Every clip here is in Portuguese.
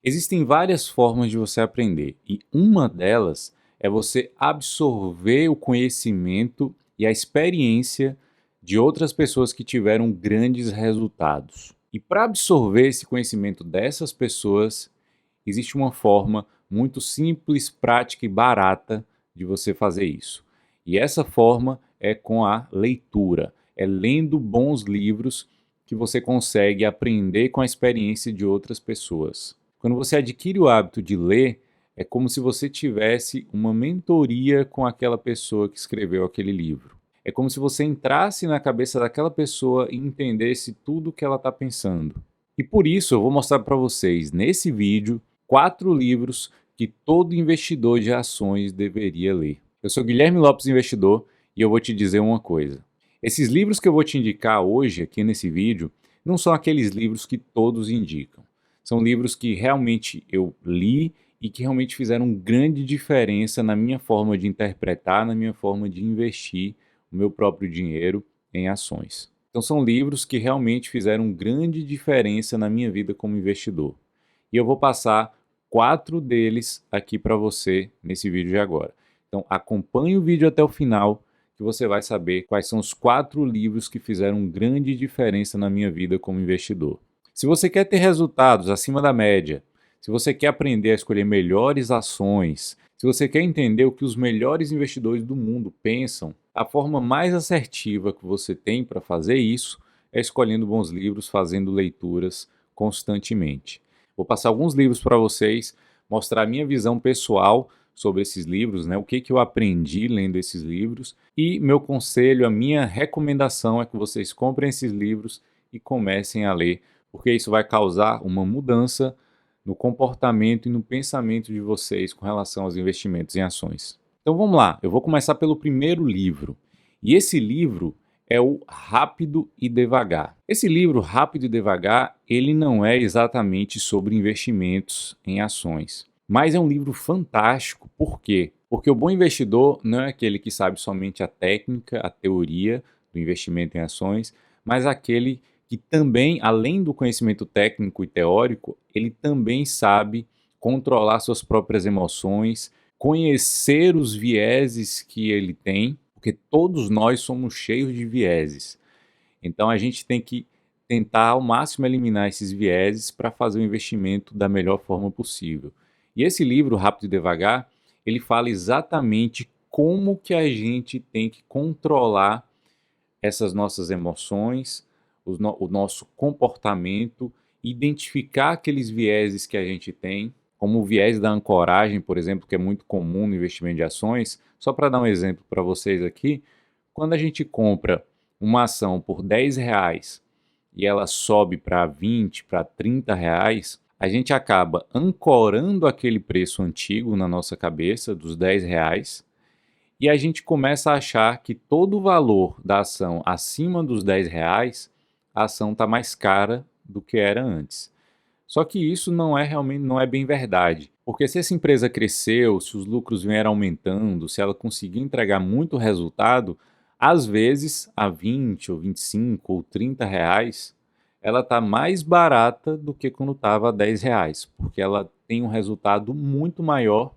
Existem várias formas de você aprender, e uma delas é você absorver o conhecimento e a experiência de outras pessoas que tiveram grandes resultados. E para absorver esse conhecimento dessas pessoas, existe uma forma muito simples, prática e barata de você fazer isso. E essa forma é com a leitura, é lendo bons livros que você consegue aprender com a experiência de outras pessoas. Quando você adquire o hábito de ler, é como se você tivesse uma mentoria com aquela pessoa que escreveu aquele livro. É como se você entrasse na cabeça daquela pessoa e entendesse tudo o que ela está pensando. E por isso eu vou mostrar para vocês nesse vídeo 4 livros que todo investidor de ações deveria ler. Eu sou Guilherme Lopes, investidor, e eu vou te dizer uma coisa. Esses livros que eu vou te indicar hoje aqui nesse vídeo não são aqueles livros que todos indicam. São livros que realmente eu li e que realmente fizeram grande diferença na minha forma de interpretar, na minha forma de investir o meu próprio dinheiro em ações. Então são livros que realmente fizeram grande diferença na minha vida como investidor. E eu vou passar 4 deles aqui para você nesse vídeo de agora. Então acompanhe o vídeo até o final que você vai saber quais são os 4 livros que fizeram grande diferença na minha vida como investidor. Se você quer ter resultados acima da média, se você quer aprender a escolher melhores ações, se você quer entender o que os melhores investidores do mundo pensam, a forma mais assertiva que você tem para fazer isso é escolhendo bons livros, fazendo leituras constantemente. Vou passar alguns livros para vocês, mostrar a minha visão pessoal sobre esses livros, né? O que eu aprendi lendo esses livros. E meu conselho, a minha recomendação é que vocês comprem esses livros e comecem a ler, porque isso vai causar uma mudança no comportamento e no pensamento de vocês com relação aos investimentos em ações. Então vamos lá, eu vou começar pelo primeiro livro. E esse livro é o Rápido e Devagar. Esse livro, Rápido e Devagar, ele não é exatamente sobre investimentos em ações. Mas é um livro fantástico, por quê? Porque o bom investidor não é aquele que sabe somente a técnica, a teoria do investimento em ações, mas aquele que também, além do conhecimento técnico e teórico, ele também sabe controlar suas próprias emoções, conhecer os vieses que ele tem, porque todos nós somos cheios de vieses. Então a gente tem que tentar ao máximo eliminar esses vieses para fazer o investimento da melhor forma possível. E esse livro, Rápido e Devagar, ele fala exatamente como que a gente tem que controlar essas nossas emoções, o nosso comportamento, identificar aqueles vieses que a gente tem, como o viés da ancoragem, por exemplo, que é muito comum no investimento de ações. Só para dar um exemplo para vocês aqui, quando a gente compra uma ação por R$ 10 e ela sobe para 20, para R$ 30, a gente acaba ancorando aquele preço antigo na nossa cabeça dos R$ 10 e a gente começa a achar que todo o valor da ação acima dos R$ 10, a ação está mais cara do que era antes. Só que isso não é bem verdade, porque se essa empresa cresceu, se os lucros vieram aumentando, se ela conseguir entregar muito resultado, às vezes a 20 ou 25 ou R$ 30, ela está mais barata do que quando estava a R$ 10, porque ela tem um resultado muito maior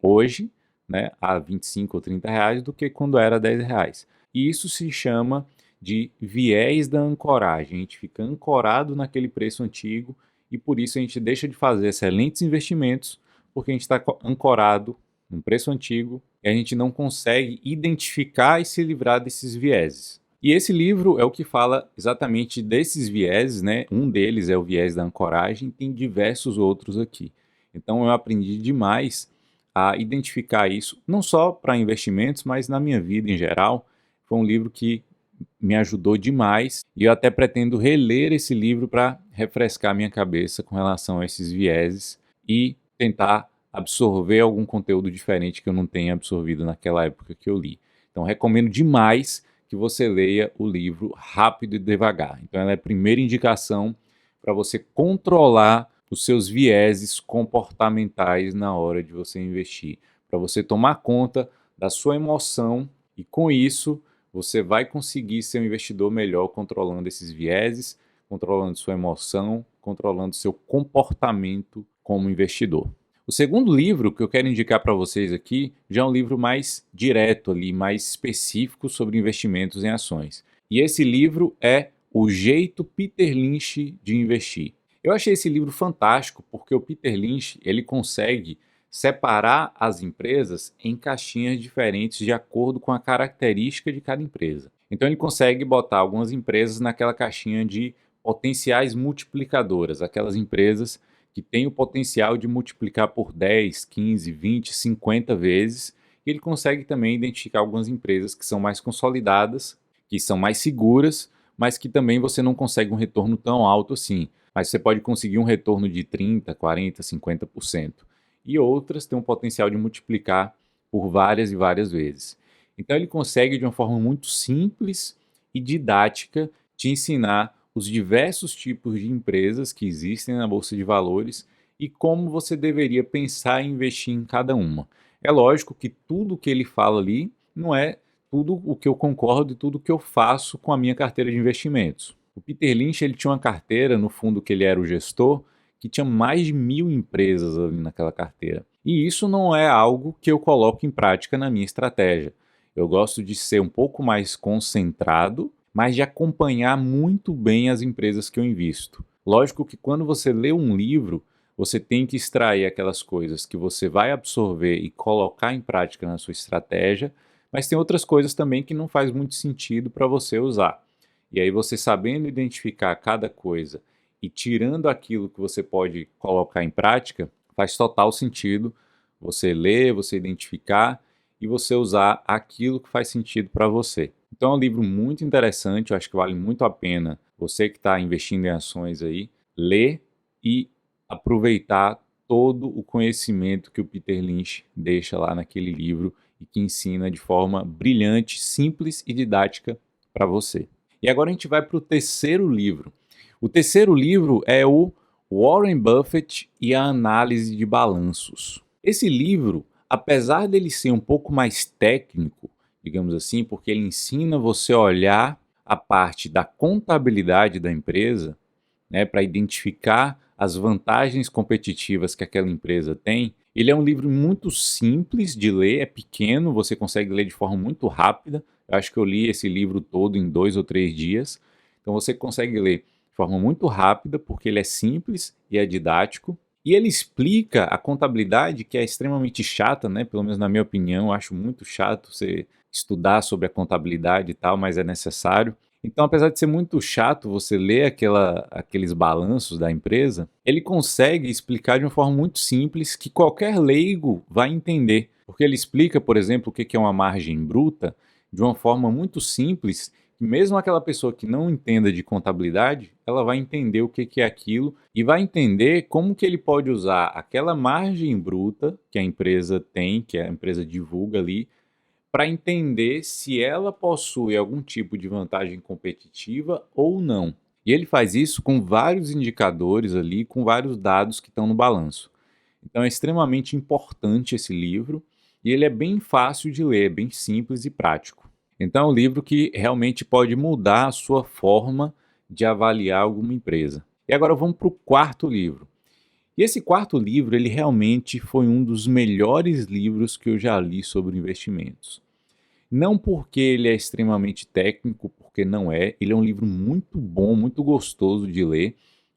hoje, né, a 25 ou R$ 30 do que quando era R$ 10. E isso se chama de viés da ancoragem. A gente fica ancorado naquele preço antigo e por isso a gente deixa de fazer excelentes investimentos, porque a gente está ancorado num preço antigo e a gente não consegue identificar e se livrar desses vieses. E esse livro é o que fala exatamente desses vieses, né? Um deles é o viés da ancoragem, tem diversos outros aqui. Então eu aprendi demais a identificar isso, não só para investimentos, mas na minha vida em geral. Foi um livro que me ajudou demais e eu até pretendo reler esse livro para refrescar minha cabeça com relação a esses vieses e tentar absorver algum conteúdo diferente que eu não tenha absorvido naquela época que eu li. Então recomendo demais que você leia o livro Rápido e Devagar. Então ela é a primeira indicação para você controlar os seus vieses comportamentais na hora de você investir, para você tomar conta da sua emoção e com isso você vai conseguir ser um investidor melhor controlando esses vieses, controlando sua emoção, controlando seu comportamento como investidor. O segundo livro que eu quero indicar para vocês aqui já é um livro mais direto ali, mais específico sobre investimentos em ações. E esse livro é O Jeito Peter Lynch de Investir. Eu achei esse livro fantástico porque o Peter Lynch ele consegue separar as empresas em caixinhas diferentes de acordo com a característica de cada empresa. Então ele consegue botar algumas empresas naquela caixinha de potenciais multiplicadoras, aquelas empresas que têm o potencial de multiplicar por 10, 15, 20, 50 vezes. E ele consegue também identificar algumas empresas que são mais consolidadas, que são mais seguras, mas que também você não consegue um retorno tão alto assim. Mas você pode conseguir um retorno de 30, 40, 50%. E outras têm um potencial de multiplicar por várias e várias vezes. Então ele consegue, de uma forma muito simples e didática, te ensinar os diversos tipos de empresas que existem na Bolsa de Valores e como você deveria pensar em investir em cada uma. É lógico que tudo que ele fala ali não é tudo o que eu concordo e tudo o que eu faço com a minha carteira de investimentos. O Peter Lynch ele tinha uma carteira, no fundo que ele era o gestor, que tinha mais de 1.000 empresas ali naquela carteira. E isso não é algo que eu coloco em prática na minha estratégia. Eu gosto de ser um pouco mais concentrado, mas de acompanhar muito bem as empresas que eu invisto. Lógico que quando você lê um livro, você tem que extrair aquelas coisas que você vai absorver e colocar em prática na sua estratégia, mas tem outras coisas também que não faz muito sentido para você usar. E aí você sabendo identificar cada coisa e tirando aquilo que você pode colocar em prática, faz total sentido você ler, você identificar e você usar aquilo que faz sentido para você. Então é um livro muito interessante, eu acho que vale muito a pena você que está investindo em ações aí, ler e aproveitar todo o conhecimento que o Peter Lynch deixa lá naquele livro e que ensina de forma brilhante, simples e didática para você. E agora a gente vai para o terceiro livro. O terceiro livro é o Warren Buffett e a Análise de Balanços. Esse livro, apesar dele ser um pouco mais técnico, digamos assim, porque ele ensina você a olhar a parte da contabilidade da empresa, né, para identificar as vantagens competitivas que aquela empresa tem. Ele é um livro muito simples de ler, é pequeno, você consegue ler de forma muito rápida. Eu acho que eu li esse livro todo em 2 ou 3 dias. Então você consegue ler de forma muito rápida, porque ele é simples e é didático. E ele explica a contabilidade, que é extremamente chata, né? Pelo menos na minha opinião, eu acho muito chato você estudar sobre a contabilidade e tal, mas é necessário. Então, apesar de ser muito chato você ler aqueles balanços da empresa, ele consegue explicar de uma forma muito simples que qualquer leigo vai entender. Porque ele explica, por exemplo, o que é uma margem bruta de uma forma muito simples, que mesmo aquela pessoa que não entenda de contabilidade, ela vai entender o que é aquilo e vai entender como que ele pode usar aquela margem bruta que a empresa tem, que a empresa divulga ali, para entender se ela possui algum tipo de vantagem competitiva ou não. E ele faz isso com vários indicadores ali, com vários dados que estão no balanço. Então é extremamente importante esse livro e ele é bem fácil de ler, bem simples e prático. Então é um livro que realmente pode mudar a sua forma de avaliar alguma empresa. E agora vamos para o quarto livro. E esse quarto livro, ele realmente foi um dos melhores livros que eu já li sobre investimentos. Não porque ele é extremamente técnico, porque não é. Ele é um livro muito bom, muito gostoso de ler.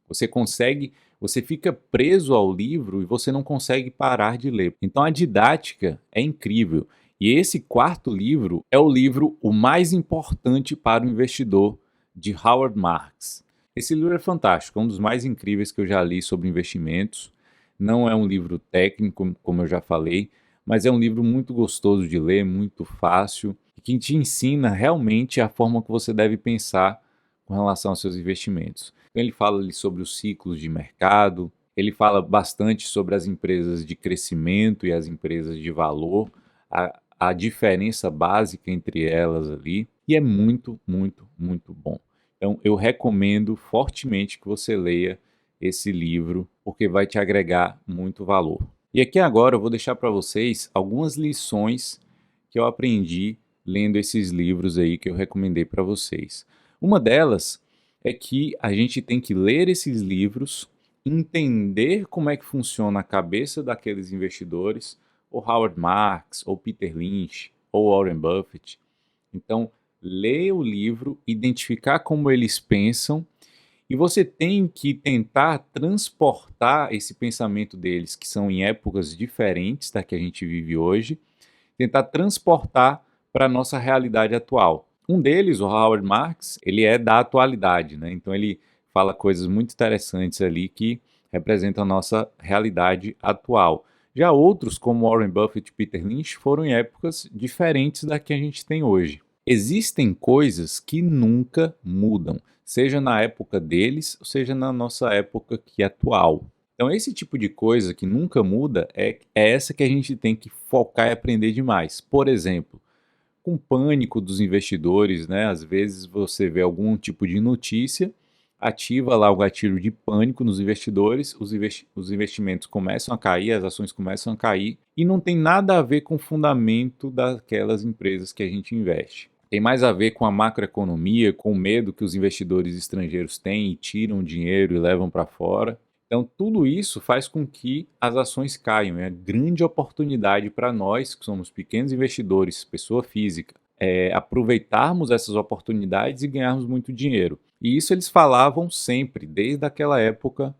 Você fica preso ao livro e você não consegue parar de ler. Então a didática é incrível. E esse quarto livro é o livro O Mais Importante para o Investidor, de Howard Marks. Esse livro é fantástico, é um dos mais incríveis que eu já li sobre investimentos. Não é um livro técnico, como eu já falei, mas é um livro muito gostoso de ler, muito fácil, e que te ensina realmente a forma que você deve pensar com relação aos seus investimentos. Então, ele fala ali sobre os ciclos de mercado, ele fala bastante sobre as empresas de crescimento e as empresas de valor, a diferença básica entre elas ali, e é muito, muito, muito bom. Então, eu recomendo fortemente que você leia esse livro, porque vai te agregar muito valor. E aqui agora eu vou deixar para vocês algumas lições que eu aprendi lendo esses livros aí que eu recomendei para vocês. Uma delas é que a gente tem que ler esses livros entender como é que funciona a cabeça daqueles investidores, ou Howard Marks, ou Peter Lynch, ou Warren Buffett. Então, ler o livro, identificar como eles pensam, e você tem que tentar transportar esse pensamento deles, que são em épocas diferentes da que a gente vive hoje, tentar transportar para a nossa realidade atual. Um deles, o Howard Marks, ele é da atualidade, né? Então ele fala coisas muito interessantes ali que representam a nossa realidade atual. Já outros, como Warren Buffett e Peter Lynch, foram em épocas diferentes da que a gente tem hoje. Existem coisas que nunca mudam, seja na época deles, seja na nossa época que é atual. Então, esse tipo de coisa que nunca muda é essa que a gente tem que focar e aprender demais. Por exemplo, com pânico dos investidores, né? Às vezes você vê algum tipo de notícia, ativa lá o gatilho de pânico nos investidores, os investimentos começam a cair, as ações começam a cair, e não tem nada a ver com o fundamento daquelas empresas que a gente investe. Tem mais a ver com a macroeconomia, com o medo que os investidores estrangeiros têm e tiram o dinheiro e levam para fora. Então, tudo isso faz com que as ações caiam. É uma grande oportunidade para nós, que somos pequenos investidores, pessoa física, aproveitarmos essas oportunidades e ganharmos muito dinheiro. E isso eles falavam sempre, desde aquela época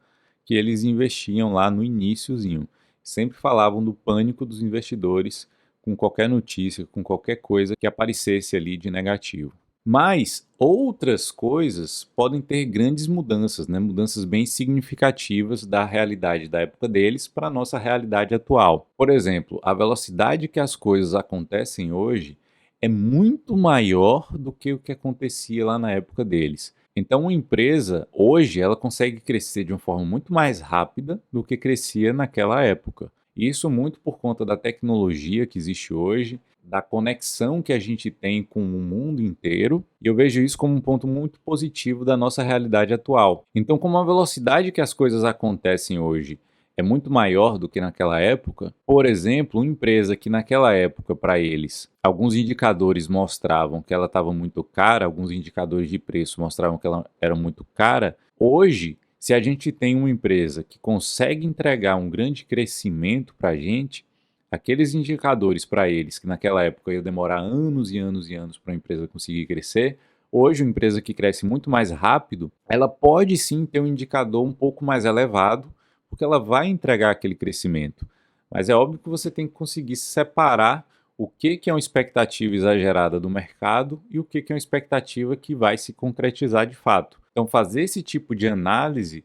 que eles investiam lá no iniciozinho. Sempre falavam do pânico dos investidores com qualquer notícia, com qualquer coisa que aparecesse ali de negativo. Mas outras coisas podem ter grandes mudanças, né? Mudanças bem significativas da realidade da época deles para a nossa realidade atual. Por exemplo, a velocidade que as coisas acontecem hoje é muito maior do que o que acontecia lá na época deles. Então, uma empresa hoje ela consegue crescer de uma forma muito mais rápida do que crescia naquela época. Isso muito por conta da tecnologia que existe hoje, da conexão que a gente tem com o mundo inteiro, e eu vejo isso como um ponto muito positivo da nossa realidade atual. Então, como a velocidade que as coisas acontecem hoje é muito maior do que naquela época, por exemplo, uma empresa que naquela época, para eles, alguns indicadores mostravam que ela estava muito cara, alguns indicadores de preço mostravam que ela era muito cara, hoje, se a gente tem uma empresa que consegue entregar um grande crescimento para a gente, aqueles indicadores para eles, que naquela época ia demorar anos e anos e anos para a empresa conseguir crescer, hoje uma empresa que cresce muito mais rápido, ela pode sim ter um indicador um pouco mais elevado, porque ela vai entregar aquele crescimento. Mas é óbvio que você tem que conseguir separar o que é uma expectativa exagerada do mercado e o que é uma expectativa que vai se concretizar de fato. Então, fazer esse tipo de análise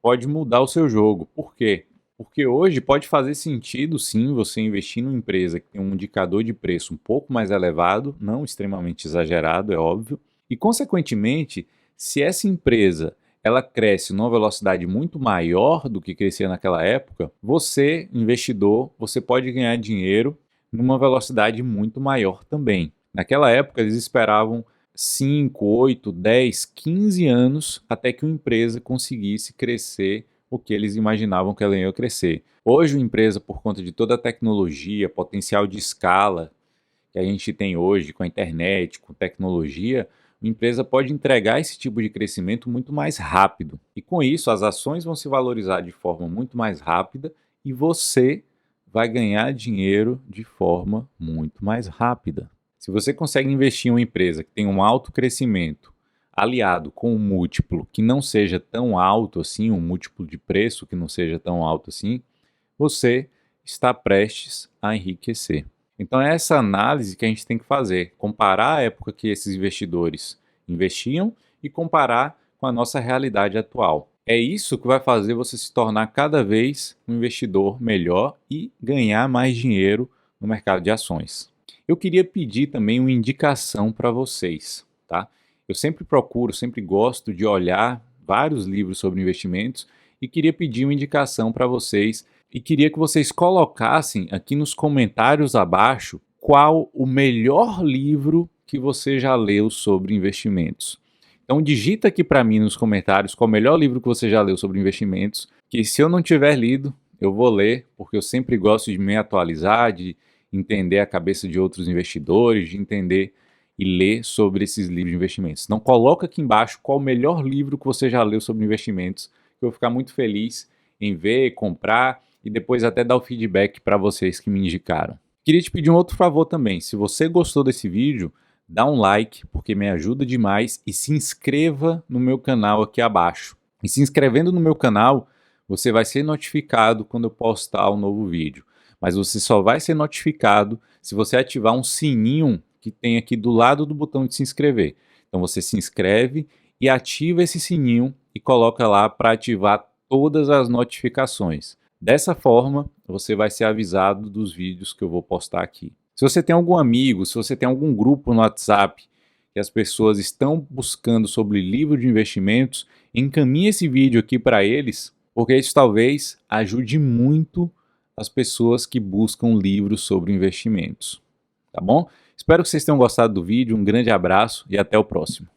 pode mudar o seu jogo. Por quê? Porque hoje pode fazer sentido, sim, você investir numa empresa que tem um indicador de preço um pouco mais elevado, não extremamente exagerado, é óbvio, e, consequentemente, se essa empresa ela cresce numa velocidade muito maior do que crescia naquela época, você, investidor, você pode ganhar dinheiro numa velocidade muito maior também. Naquela época, eles esperavam 5, 8, 10, 15 anos até que uma empresa conseguisse crescer o que eles imaginavam que ela ia crescer. Hoje, uma empresa, por conta de toda a tecnologia, potencial de escala que a gente tem hoje com a internet, com tecnologia, uma empresa pode entregar esse tipo de crescimento muito mais rápido. E com isso, as ações vão se valorizar de forma muito mais rápida e você vai ganhar dinheiro de forma muito mais rápida. Se você consegue investir em uma empresa que tem um alto crescimento, aliado com um múltiplo que não seja tão alto assim, um múltiplo de preço que não seja tão alto assim, você está prestes a enriquecer. Então é essa análise que a gente tem que fazer, comparar a época que esses investidores investiam e comparar com a nossa realidade atual. É isso que vai fazer você se tornar cada vez um investidor melhor e ganhar mais dinheiro no mercado de ações. Eu queria pedir também uma indicação para vocês, tá? Eu sempre procuro, sempre gosto de olhar vários livros sobre investimentos e queria pedir uma indicação para vocês e queria que vocês colocassem aqui nos comentários abaixo qual o melhor livro que você já leu sobre investimentos. Então digita aqui para mim nos comentários qual o melhor livro que você já leu sobre investimentos, que se eu não tiver lido, eu vou ler, porque eu sempre gosto de me atualizar, de entender a cabeça de outros investidores, de entender e ler sobre esses livros de investimentos. Então coloca aqui embaixo qual o melhor livro que você já leu sobre investimentos, eu vou ficar muito feliz em ver, comprar e depois até dar o feedback para vocês que me indicaram. Queria te pedir um outro favor também. Se você gostou desse vídeo, dá um like, porque me ajuda demais, e se inscreva no meu canal aqui abaixo. E se inscrevendo no meu canal, você vai ser notificado quando eu postar um novo vídeo. Mas você só vai ser notificado se você ativar um sininho que tem aqui do lado do botão de se inscrever. Então você se inscreve e ativa esse sininho e coloca lá para ativar todas as notificações. Dessa forma, você vai ser avisado dos vídeos que eu vou postar aqui. Se você tem algum amigo, se você tem algum grupo no WhatsApp que as pessoas estão buscando sobre livro de investimentos, encaminhe esse vídeo aqui para eles, porque isso talvez ajude muito as pessoas que buscam livros sobre investimentos. Tá bom? Espero que vocês tenham gostado do vídeo, um grande abraço e até o próximo.